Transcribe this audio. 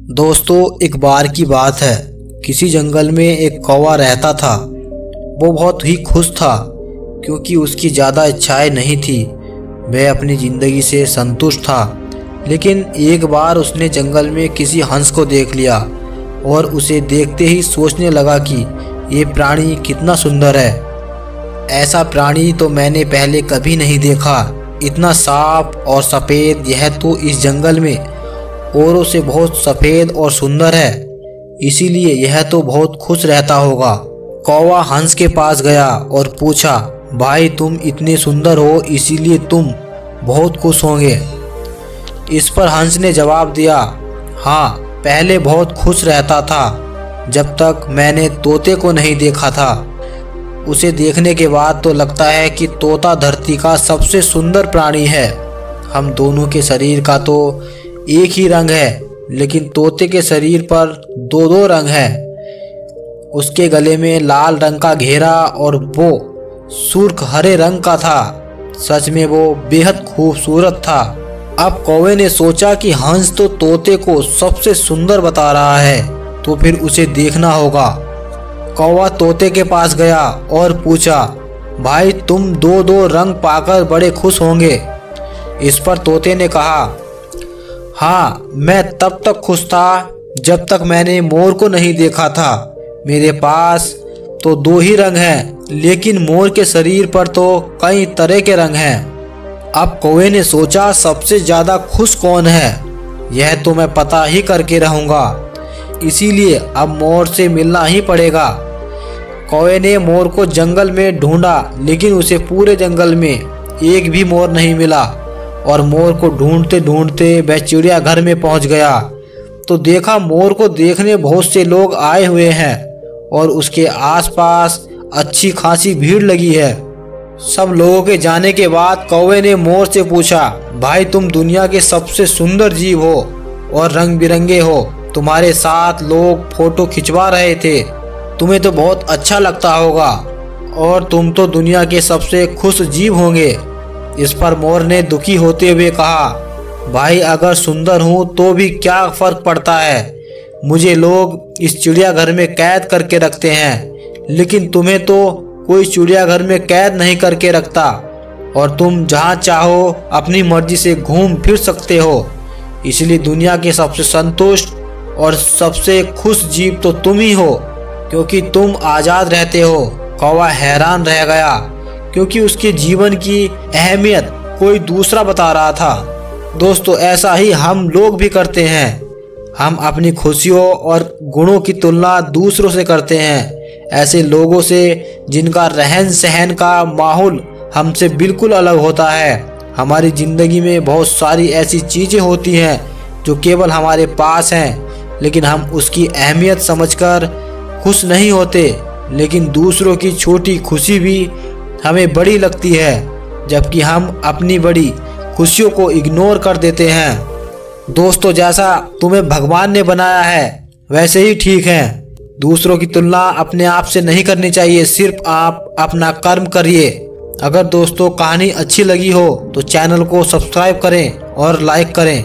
दोस्तों, एक बार की बात है। किसी जंगल में एक कौवा रहता था। वो बहुत ही खुश था क्योंकि उसकी ज़्यादा इच्छाएं नहीं थी। वह अपनी ज़िंदगी से संतुष्ट था। लेकिन एक बार उसने जंगल में किसी हंस को देख लिया और उसे देखते ही सोचने लगा कि ये प्राणी कितना सुंदर है। ऐसा प्राणी तो मैंने पहले कभी नहीं देखा। इतना साफ और सफ़ेद, यह तो इस जंगल में औरों से बहुत सफ़ेद और सुंदर है, इसीलिए यह तो बहुत खुश रहता होगा। कौवा हंस के पास गया और पूछा, भाई तुम इतने सुंदर हो इसीलिए तुम बहुत खुश होंगे। इस पर हंस ने जवाब दिया, हाँ, पहले बहुत खुश रहता था जब तक मैंने तोते को नहीं देखा था। उसे देखने के बाद तो लगता है कि तोता धरती का सबसे सुंदर प्राणी है। हम दोनों के शरीर का तो एक ही रंग है, लेकिन तोते के शरीर पर दो दो रंग हैं। उसके गले में लाल रंग का घेरा और वो सुर्ख हरे रंग का था। सच में वो बेहद खूबसूरत था। अब कौवे ने सोचा कि हंस तो तोते को सबसे सुंदर बता रहा है, तो फिर उसे देखना होगा। कौवा तोते के पास गया और पूछा, भाई तुम दो दो रंग पाकर बड़े खुश होंगे। इस पर तोते ने कहा, हाँ, मैं तब तक खुश था जब तक मैंने मोर को नहीं देखा था। मेरे पास तो दो ही रंग हैं, लेकिन मोर के शरीर पर तो कई तरह के रंग हैं। अब कौवे ने सोचा, सबसे ज़्यादा खुश कौन है, यह तो मैं पता ही करके रहूँगा। इसीलिए अब मोर से मिलना ही पड़ेगा। कौवे ने मोर को जंगल में ढूंढा, लेकिन उसे पूरे जंगल में एक भी मोर नहीं मिला। और मोर को ढूंढते ढूंढते वह चिड़ियाघर में पहुंच गया तो देखा मोर को देखने बहुत से लोग आए हुए हैं और उसके आसपास अच्छी खासी भीड़ लगी है। सब लोगों के जाने के बाद कौवे ने मोर से पूछा, भाई तुम दुनिया के सबसे सुंदर जीव हो और रंग बिरंगे हो। तुम्हारे साथ लोग फोटो खिंचवा रहे थे, तुम्हें तो बहुत अच्छा लगता होगा और तुम तो दुनिया के सबसे खुश जीव होंगे। इस पर मोर ने दुखी होते हुए कहा, भाई अगर सुंदर हूँ तो भी क्या फ़र्क पड़ता है। मुझे लोग इस चिड़ियाघर में कैद करके रखते हैं, लेकिन तुम्हें तो कोई चिड़ियाघर में कैद नहीं करके रखता और तुम जहाँ चाहो अपनी मर्जी से घूम फिर सकते हो। इसलिए दुनिया के सबसे संतुष्ट और सबसे खुश जीव तो तुम ही हो, क्योंकि तुम आज़ाद रहते हो। कौवा हैरान रह गया क्योंकि उसके जीवन की अहमियत कोई दूसरा बता रहा था। दोस्तों, ऐसा ही हम लोग भी करते हैं। हम अपनी खुशियों और गुणों की तुलना दूसरों से करते हैं, ऐसे लोगों से जिनका रहन सहन का माहौल हमसे बिल्कुल अलग होता है। हमारी ज़िंदगी में बहुत सारी ऐसी चीज़ें होती हैं जो केवल हमारे पास हैं, लेकिन हम उसकी अहमियत समझकर खुश नहीं होते। लेकिन दूसरों की छोटी खुशी भी हमें बड़ी लगती है, जबकि हम अपनी बड़ी खुशियों को इग्नोर कर देते हैं। दोस्तों, जैसा तुम्हें भगवान ने बनाया है वैसे ही ठीक है। दूसरों की तुलना अपने आप से नहीं करनी चाहिए, सिर्फ आप अपना कर्म करिए। अगर दोस्तों कहानी अच्छी लगी हो तो चैनल को सब्सक्राइब करें और लाइक करें।